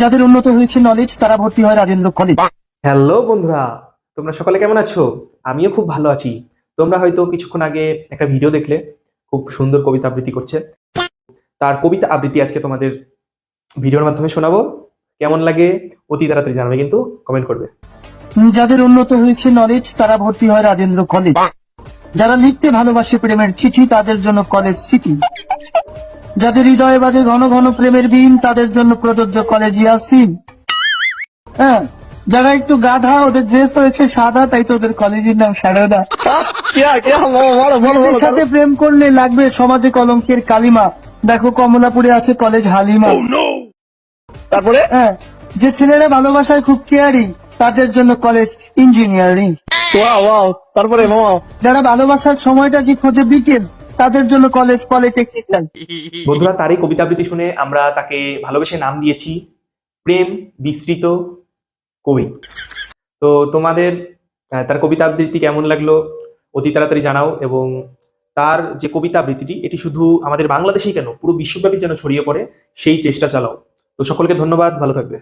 যাদের উন্নত হয়েছে নলেজ তারা ভর্তি হয় রাজেন্দ্র কলেজ। হ্যালো বন্ধুরা, তোমরা সকলে কেমন আছো? আমিও খুব ভালো আছি। তোমরা হয়তো কিছুক্ষণ আগে একটা ভিডিও দেখলে, খুব সুন্দর কবিতা আবৃত্তি করছে। তার কবিতা আবৃত্তি আজকে তোমাদের ভিডিওর মাধ্যমে শোনাবো। কেমন লাগে অতি তাড়াতাড়ি জানাবে, কিন্তু কমেন্ট করবে। যাদের উন্নত হয়েছে নলেজ তারা ভর্তি হয় রাজেন্দ্র কলেজ। যারা লিখতে ভালোবাসে প্রেমের চিঠি তাদের জন্য কলেজ সিটি। যাদের হৃদয়ে বাজে ঘন ঘন প্রেমের বিন তাদের জন্য প্রযোজ্য কলেজ ইয়াসিন। হ্যাঁ, যারা একটু গাধা ওদের ড্রেস হয়েছে সাদা তাই তো ওদের কলেজের নাম সারদা। এদের সাথে প্রেম করলে লাগবে সমাজে কলঙ্কের কালিমা। দেখো কমলাপুরে আছে কলেজ হালিমা। তারপরে হ্যাঁ, যে ছেলেরা ভালোবাসায় খুব কেয়ারিং তাদের জন্য কলেজ ইঞ্জিনিয়ারিং। তারপরে যারা ভালোবাসার সময়টা কি খোঁজে বিকেল তাদের জন্য কলেজ পলিটেকনিক্যাল। বন্ধুরা, তারই কবিতা আবৃত্তি শুনে আমরা তাকে ভালোবেসে নাম দিয়েছি প্রেম বিস্তৃত কবি। তো তোমাদের তার কবিতা আবৃত্তি কেমন লাগলো অতি তাড়াতাড়ি জানাও। এবং তার যে কবিতা আবৃত্তিটি, এটি শুধু আমাদের বাংলাদেশেই কেন, পুরো বিশ্বব্যাপী যেন ছড়িয়ে পড়ে সেই চেষ্টা চালাও। তো সকলকে ধন্যবাদ, ভালো থাকবে।